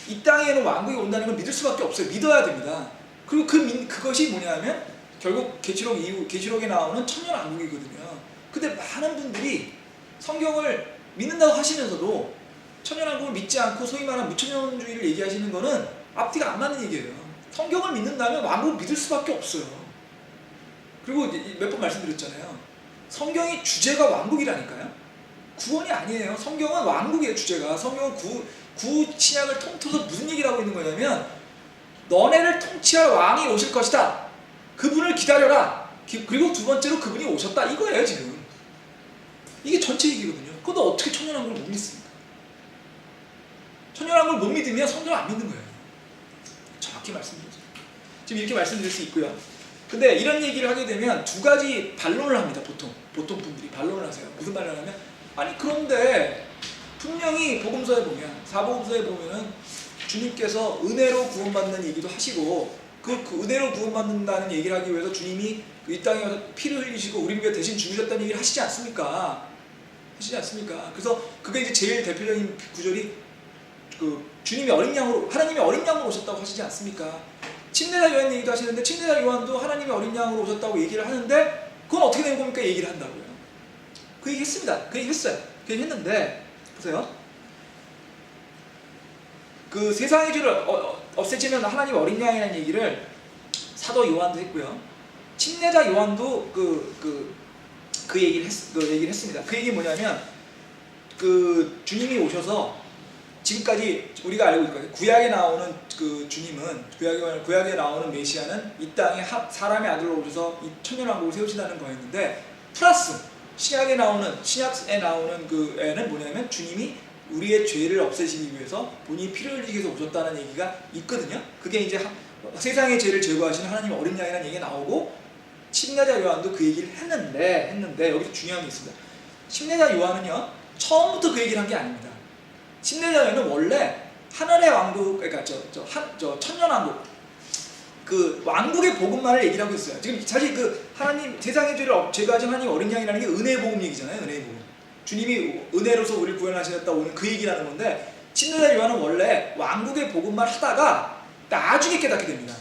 이 땅에는 왕국이 온다는 걸 믿을 수밖에 없어요. 믿어야 됩니다. 그리고 그것이 뭐냐면 결국 계시록에 나오는 천년왕국이거든요. 근데 많은 분들이 성경을 믿는다고 하시면서도 천년왕국을 믿지 않고 소위 말하는 무천년주의를 얘기하시는 거는 앞뒤가 안 맞는 얘기예요. 성경을 믿는다면 왕국을 믿을 수밖에 없어요. 그리고 몇 번 말씀드렸잖아요. 성경이 주제가 왕국이라니까요. 구원이 아니에요. 성경은 왕국이에요. 주제가. 성경은 구 신약을 통틀어서 무슨 얘기를 하고 있는 거냐면 너네를 통치할 왕이 오실 것이다. 그분을 기다려라. 그리고 두 번째로 그분이 오셨다. 이거예요. 지금 이게 전체 얘기거든요. 그런데 어떻게 천년왕국을 못 믿습니까? 천년왕국을 못 믿으면 성경을 안 믿는 거예요. 정확히 말씀드리죠. 지금 이렇게 말씀드릴 수 있고요. 근데 이런 얘기를 하게 되면 두 가지 반론을 합니다. 보통 분들이 반론을 하세요. 무슨 반론을 하면 아니 그런데 분명히 복음서에 보면 사복음서에 보면은 주님께서 은혜로 구원받는 얘기도 하시고 그 은혜로 구원받는다는 얘기를 하기 위해서 주님이 이 땅에 와서 피를 흘리시고 우리 위해 대신 죽으셨다는 얘기를 하시지 않습니까? 그래서 그게 이제 제일 대표적인 구절이 주님이 하나님이 어린 양으로 오셨다고 하시지 않습니까? 침례자 요한 얘기도 하시는데 침례자 요한도 하나님이 어린 양으로 오셨다고 얘기를 하는데 그건 어떻게 된 겁니까? 얘기를 한다고요. 그 얘기 했습니다. 그 얘기 했어요. 그 얘기 했는데 보세요. 그 세상의 죄를 없애지면 하나님 어린 양이라는 얘기를 사도 요한도 했고요. 침례자 요한도 그 얘기를 했습니다. 그 얘기 뭐냐면 주님이 오셔서 지금까지 우리가 알고 있거든요. 구약에 나오는 그 주님은 구약에 나오는 메시아는 이 땅에 사람의 아들로 오셔서 이 천년왕국을 세우신다는 거였는데 플러스 신약에 나오는 그 애는 뭐냐면 주님이 우리의 죄를 없애시기 위해서 본인이 피를 흘리기 위해서 오셨다는 얘기가 있거든요. 그게 이제 세상의 죄를 제거하시는 하나님 어린 양이라는 얘기가 나오고 침례자 요한도 그 얘기를 했는데 여기서 중요한 게 있습니다. 침례자 요한은요 처음부터 그 얘기를 한 게 아닙니다. 침례자 요한은 원래 하늘의 왕국, 그러니까 천년왕국, 그 왕국의 복음만을 얘기를 하고 있어요. 지금 사실 그 하나님 세상의 죄를 제거하신 하나님 어린 양이라는 게 은혜의 복음 얘기잖아요. 은혜의 복음. 주님이 은혜로서 우리를 구원하시겠다 오는 그 얘기라는 건데 침례자 요한은 원래 왕국의 복음만 하다가 나중에 깨닫게 됩니다.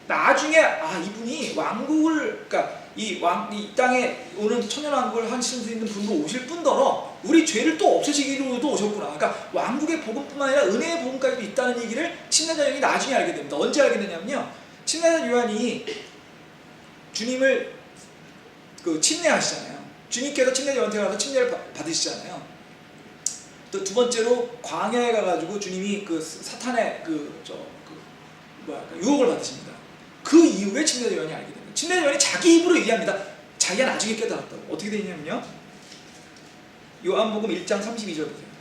나중에 이분이 왕국을 이 땅에 오는 천년왕국을 하실 수 있는 분으로 오실 뿐더러 우리 죄를 또 없애시기로도 오셨구나. 그러니까 왕국의 복음뿐만 아니라 은혜의 복음까지도 있다는 얘기를 침례자 요한이 나중에 알게 됩니다. 언제 알게 되냐면요. 침례자 요한이 주님을 침례하시잖아요. 주님께서 침례자 요한한테 가서 침례를 받으시잖아요. 또 두 번째로 광야에 가가지고 주님이 사탄의 유혹을 받으십니다. 그 이후에 침례자 요한이 알게 됩니다. 침례자 요한이 자기 입으로 얘기합니다. 자기가 나중에 깨달았다고. 어떻게 되어 있냐면요, 요한복음 1장 32절 보세요.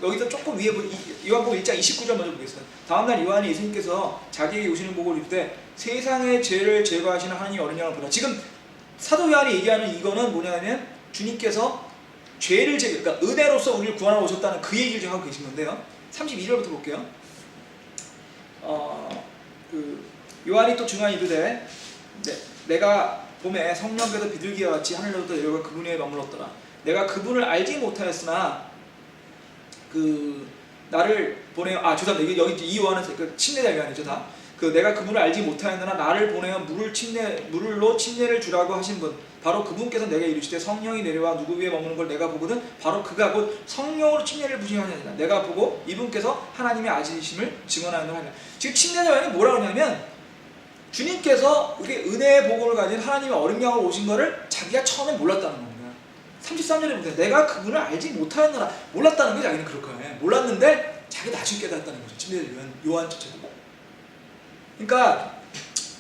여기서 조금 위에 요한복음 1장 29절 먼저 보겠습니다. 다음날 요한이 예수님께서 자기에게 오시는 보고 이르되 세상의 죄를 제거하시는 하나님의 어린 양을 보라. 지금 사도 요한이 얘기하는 이거는 뭐냐면 주님께서 죄를 그러니까 은혜로서 우리를 구하러 오셨다는 그 얘기를 지금 하고 계신 건데요. 32절부터 볼게요. 요한이 또 증언 이르되 내가 봄에 성령께서 비둘기와 같이 하늘로부터 내려가 그분 위에 머물렀더라. 내가 그분을 알지 못하였으나 나를 보내어 죄송합니다. 여기 이 요한은 침례자 요한이죠 다. 내가 그분을 알지 못하였으나 나를 보내어 물로 침례를 주라고 하신 분 바로 그분께서 내게 이르시되 성령이 내려와 누구 위에 머무는 걸 내가 보거든 바로 그가 곧 성령으로 침례를 부시하느니라. 내가 보고 이분께서 하나님의 아들이심을 증언하는 하리라. 지금 침례자 요한이 뭐라 그러냐면 주님께서 우리 은혜의 복음을 가진 하나님의 어린 양으로 오신 거를 자기가 처음에 몰랐다는 겁니다. 33절에 보세요. 내가 그분을 알지 못하였느라. 몰랐다는 게 자기는 그럴 거예요. 몰랐는데 자기가 나중에 깨달았다는 거죠. 침례자 요한 자체도. 그러니까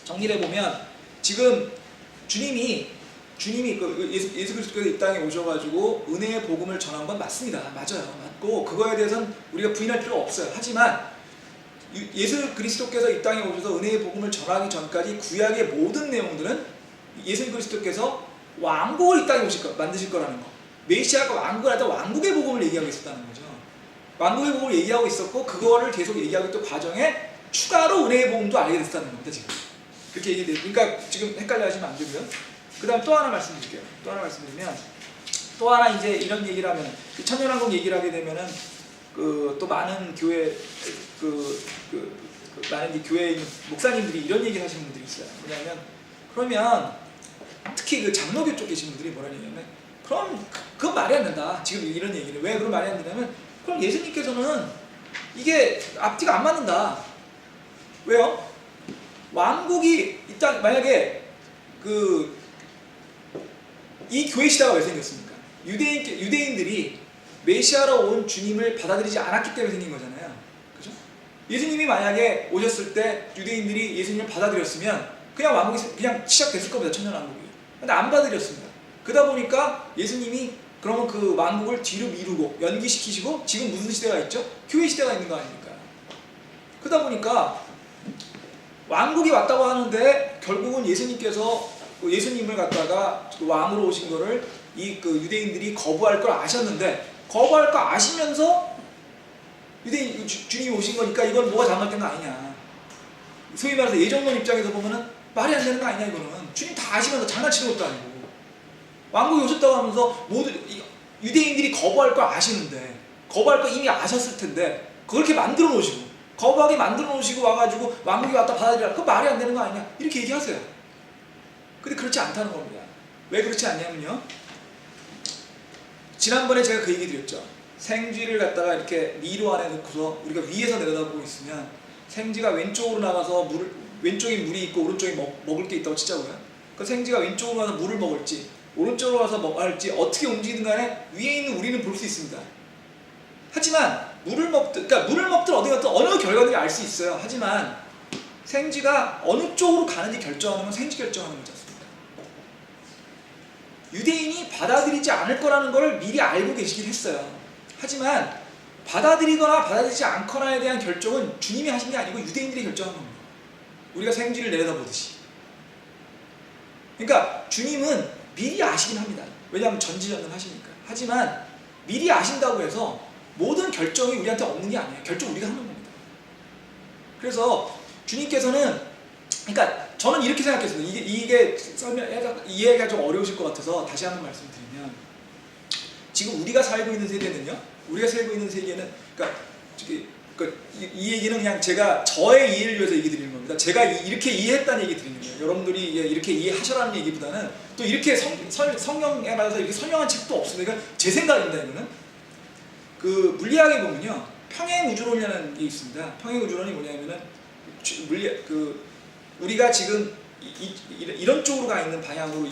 정리를 해보면 지금 주님이 예수 그리스도께서 이 땅에 오셔가지고 은혜의 복음을 전한 건 맞습니다. 맞아요. 맞고 그거에 대해서는 우리가 부인할 필요가 없어요. 하지만 예수 그리스도께서 이 땅에 오셔서 은혜의 복음을 전하기 전까지 구약의 모든 내용들은 예수 그리스도께서 왕국을 이 땅에 만드실 거라는 거. 메시아가 왕국을 할 때 왕국의 복음을 얘기하고 있었다는 거죠. 왕국의 복음을 얘기하고 있었고 그거를 계속 얘기하고 있던 과정에 추가로 은혜의 복음도 알게 됐다는 겁니다. 지금 그렇게 얘기돼요. 그러니까 지금 헷갈려 하시면 안 되고요. 그 다음 또 하나 말씀드릴게요. 또 하나 말씀드리면 또 하나 이제 이런 얘기를 하면 천년왕국 얘기를 하게 되면은 또 많은 교회 많은 이제 교회에 있는 목사님들이 이런 얘기를 하시는 분들이 있어요. 뭐냐면 그러면 특히 장로교 쪽 계신 분들이 뭐라 얘기냐면 그럼 그건 말이 안 된다. 지금 이런 얘기를 왜 그런 말이 안 되냐면 그럼 예수님께서는 이게 앞뒤가 안 맞는다. 왜요? 왕국이 일단 만약에 이 교회 시대가 왜 생겼습니까? 유대인들이 메시아로 온 주님을 받아들이지 않았기 때문에 생긴 거잖아요. 그죠? 예수님이 만약에 오셨을 때 유대인들이 예수님을 받아들였으면 그냥 왕국이 그냥 시작됐을 겁니다. 천년왕국이. 근데 안 받아들였습니다. 그러다 보니까 예수님이 그러면 그 왕국을 뒤로 미루고 연기시키시고 지금 무슨 시대가 있죠? 교회 시대가 있는 거 아닙니까? 그러다 보니까 왕국이 왔다고 하는데 결국은 예수님을 갖다가 왕으로 오신 거를 유대인들이 거부할 걸 아셨는데 거부할 거 아시면서 주님이 오신 거니까 이건 뭐가 잘못된 거 아니냐. 소위 말해서 예정론 입장에서 보면은 말이 안 되는 거 아니냐 이거는. 주님 다 아시면서 장난치는 것도 아니고 왕국이 오셨다고 하면서 유대인들이 거부할 걸 아시는데 거부할 거 이미 아셨을 텐데 그렇게 만들어 놓으시고 거부하게 만들어 놓으시고 와가지고 왕국이 왔다 받아들이라. 그거 말이 안 되는 거 아니냐 이렇게 얘기하세요. 근데 그렇지 않다는 겁니다. 왜 그렇지 않냐면요, 지난번에 제가 그 얘기 드렸죠. 생쥐를 갖다가 이렇게 미로 안에 넣고서 우리가 위에서 내려다보고 있으면 생쥐가 왼쪽으로 나가서 왼쪽에 물이 있고 오른쪽에 먹을 게 있다고 치자고요. 그 생쥐가 왼쪽으로 가서 물을 먹을지 오른쪽으로 가서 먹을지 어떻게 움직이든 간에 위에 있는 우리는 볼 수 있습니다. 하지만 물을 먹든 어디 갔든 어느 결과들이 알 수 있어요. 하지만 생쥐가 어느 쪽으로 가는지 결정하는 건 생쥐 결정하는 거지 않습니까? 유대인이 받아들이지 않을 거라는 걸 미리 알고 계시긴 했어요. 하지만 받아들이거나 받아들이지 않거나에 대한 결정은 주님이 하신 게 아니고 유대인들이 결정한 겁니다. 우리가 생쥐를 내려다보듯이. 그러니까 주님은 미리 아시긴 합니다. 왜냐하면 전지전능하시니까. 하지만 미리 아신다고 해서 모든 결정이 우리한테 없는 게 아니에요. 결정 우리가 하는 겁니다. 그래서 주님께서는, 그러니까 저는 이렇게 생각했습니다. 이게 이해가 좀 어려우실 것 같아서 다시 한번 말씀드리면, 지금 우리가 살고 있는 세대는요, 그러니까 이 얘기는 그냥 제가 저의 이해를 위해서 얘기 드리는 겁니다. 제가 이렇게 이해했다는 얘기 드리는 거예요. 여러분들이 이렇게 이해하셔라는 얘기보다는 또 이렇게 성경에 맞아서 이렇게 설명한 책도 없습니다. 그러니까 제 생각입니다. 이거는 물리학에 보면요, 평행우주론이라는 게 있습니다. 평행우주론이 뭐냐면은 우리가 지금 이런 쪽으로 가 있는 방향으로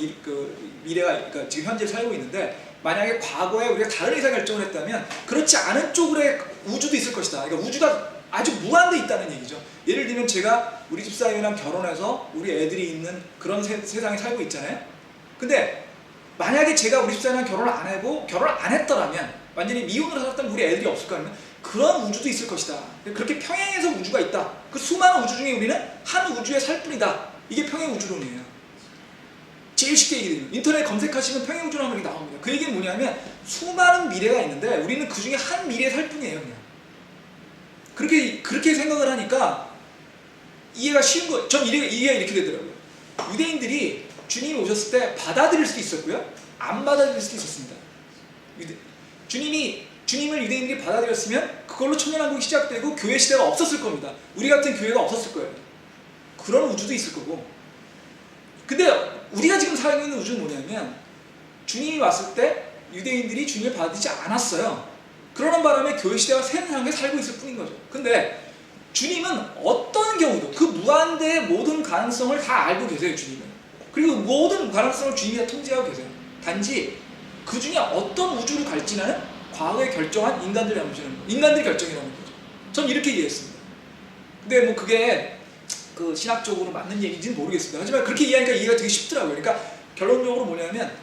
미래가, 그러니까 지금 현재 살고 있는데 만약에 과거에 우리가 다른 의사결정을 했다면 그렇지 않은 쪽으로의 우주도 있을 것이다. 그러니까 우주가 아주 무한대 있다는 얘기죠. 예를 들면 제가 우리 집사람이랑 결혼해서 우리 애들이 있는 그런 세상에 살고 있잖아요. 근데 만약에 제가 우리 집사람이랑 결혼을 안 하고 결혼을 안 했더라면 완전히 미혼으로 살았다면 우리 애들이 없을 거라면 그런 우주도 있을 것이다. 그렇게 평행에서 우주가 있다. 그 수많은 우주 중에 우리는 한 우주에 살 뿐이다. 이게 평행 우주론이에요. 제일 쉽게 얘기해요. 인터넷 검색하시면 평행 우주라는 게 나옵니다. 그 얘기는 뭐냐면 수많은 미래가 있는데 우리는 그 중에 한 미래에 살 뿐이에요. 그냥. 그렇게 생각을 하니까 이해가 쉬운 거예요. 전 이해가 이렇게 되더라고요. 유대인들이 주님이 오셨을 때 받아들일 수도 있었고요. 안 받아들일 수도 있었습니다. 주님을 유대인들이 받아들였으면 그걸로 천년왕국이 시작되고 교회 시대가 없었을 겁니다. 우리 같은 교회가 없었을 거예요. 그런 우주도 있을 거고. 근데 우리가 지금 살고 있는 우주는 뭐냐면 주님이 왔을 때 유대인들이 주님을 받아들이지 않았어요. 그러는 바람에 교회 시대가 새 세상에 살고 있을 뿐인 거죠. 근데 주님은 어떤 경우도 그 무한대의 모든 가능성을 다 알고 계세요. 주님은. 그리고 모든 가능성을 주님이 다 통제하고 계세요. 단지 그 중에 어떤 우주를 갈지는 과거에 결정한 인간들이 결정이라는 거죠. 전 이렇게 이해했습니다. 근데 뭐 그게 그 신학적으로 맞는 얘기인지는 모르겠습니다. 하지만 그렇게 이해하니까 이해가 되게 쉽더라고요. 그러니까 결론적으로 뭐냐면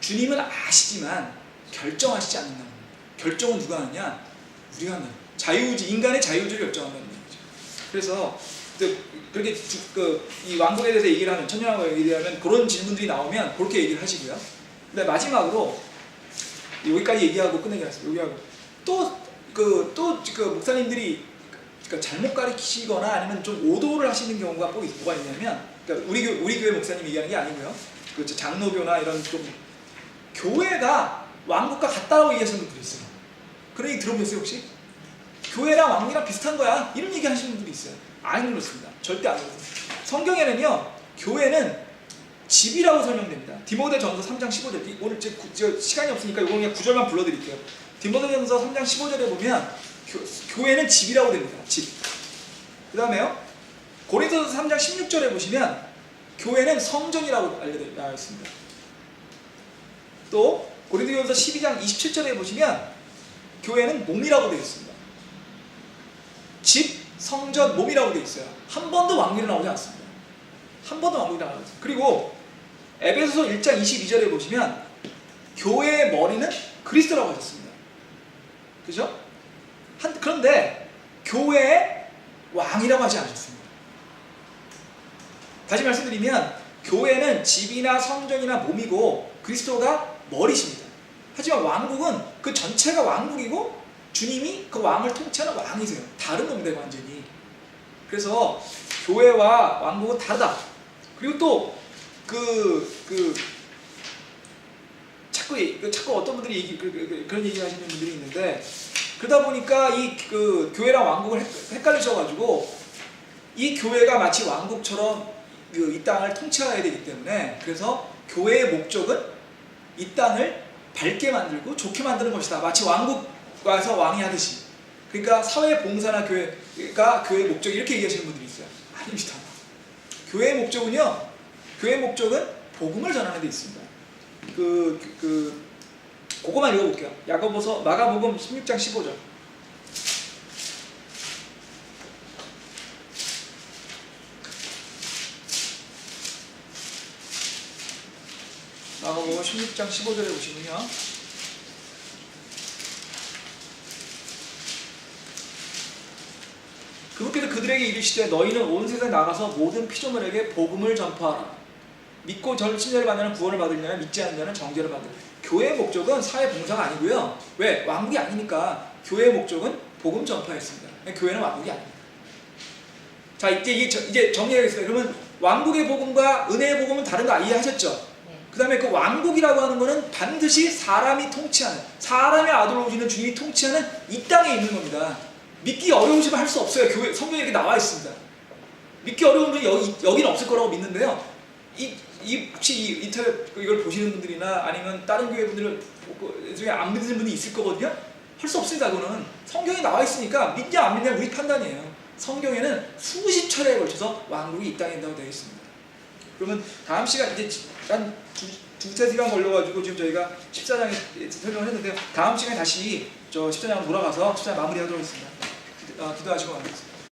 주님은 아시지만 결정하시지 않는다는 거예요. 결정은 누가 하느냐? 우리가 한다는 거예요. 자유의지, 인간의 자유의지를 결정한다는 얘기죠. 그래서 그렇게 이 왕국에 대해서 얘기를 하면 천년왕국에 얘기하면 그런 질문들이 나오면 그렇게 얘기를 하시고요. 근데 마지막으로 여기까지 얘기하고 끝내겠습니다. 여기하고 또 목사님들이 그러니까 잘못 가르치거나 아니면 좀 오도를 하시는 경우가 뭐가 있냐면, 그러니까 우리 교회 목사님 얘기하는 게 아니고요. 그 장로교나 이런 좀 교회가 왕국과 같다고 얘기하시는 분들이 있어요. 그런 얘기 들어보셨어요 혹시? 교회랑 왕국이랑 비슷한 거야 이런 얘기 하시는 분들이 있어요. 안 그렇습니다. 절대 안 그렇습니다. 성경에는요 교회는 집이라고 설명됩니다. 디모데전서 3장 15절. 오늘 시간이 없으니까 이거 그냥 9절만 불러드릴게요. 디모데전서 3장 15절에 보면 교회는 집이라고 됩니다. 집. 그 다음에요 고린도전서 3장 16절에 보시면 교회는 성전이라고 알려져 있습니다. 또 고린도전서 12장 27절에 보시면 교회는 몸이라고 되어 있습니다. 집, 성전, 몸이라고 되어 있어요. 한 번도 왕국이 나오지 않습니다. 한 번도 왕국이 나오지 않습니다. 그리고 에베소서 1장 22절에 보시면 교회의 머리는 그리스도라고 하셨습니다. 그죠? 그런데 교회의 왕이라고 하지 않으셨습니다. 다시 말씀드리면 교회는 집이나 성전이나 몸이고 그리스도가 머리십니다. 하지만 왕국은 그 전체가 왕국이고 주님이 그 왕을 통치하는 왕이세요. 다른 겁니다 완전히. 그래서 교회와 왕국은 다르다. 그리고 또 자꾸 어떤 분들이 그런 얘기 하시는 분들이 있는데, 그러다 보니까 이 교회랑 왕국을 헷갈리셔가지고 이 교회가 마치 왕국처럼 이 땅을 통치해야 되기 때문에, 그래서 교회의 목적은 이 땅을 밝게 만들고 좋게 만드는 것이다. 마치 왕국 와서 왕이 하듯이. 그러니까 사회 봉사나 교회가 교회의 목적 이렇게 얘기하시는 분들이 있어요. 아닙니다. 교회의 목적은 복음을 전하는 데 있습니다. 그거만 읽어볼게요. 마가복음 16장 15절. 마가복음 16장 15절에 보시면요. 그분께서 그들에게 이르시되 너희는 온 세상에 나가서 모든 피조물에게 복음을 전파하라. 믿고 진리를 받는 구원을 받으려면 믿지 않는 자는 정죄를 받으라. 교회의 목적은 사회 봉사가 아니고요. 왜? 왕국이 아니니까 교회의 목적은 복음 전파였습니다. 교회는 왕국이 아닙니다. 자, 이제 정리하겠습니다. 그러면 왕국의 복음과 은혜의 복음은 다른 거 이해하셨죠? 그 다음에 그 왕국이라고 하는 거는 반드시 사람이 통치하는, 사람의 아들로 오시는 주님이 통치하는 이 땅에 있는 겁니다. 믿기 어려우시면 할 수 없어요. 성경에 이렇게 나와 있습니다. 믿기 어려운 분이 여기는 없을 거라고 믿는데요. 혹시 인터넷 이걸 보시는 분들이나 아니면 다른 교회 분들 중에 안 믿는 분이 있을 거거든요. 할 수 없습니다. 그거는 성경에 나와 있으니까 믿냐 안 믿냐 우리 판단이에요. 성경에는 수십 차례에 걸쳐서 왕국이 이 땅에 있다고 되어 있습니다. 그러면 다음 시간 이제 한 두세 시간 걸려가지고 지금 저희가 14장에 설명을 했는데 다음 시간에 다시 저 14장 돌아가서 14장 마무리하도록 하겠습니다. 기도하시고 마무리하겠습니다.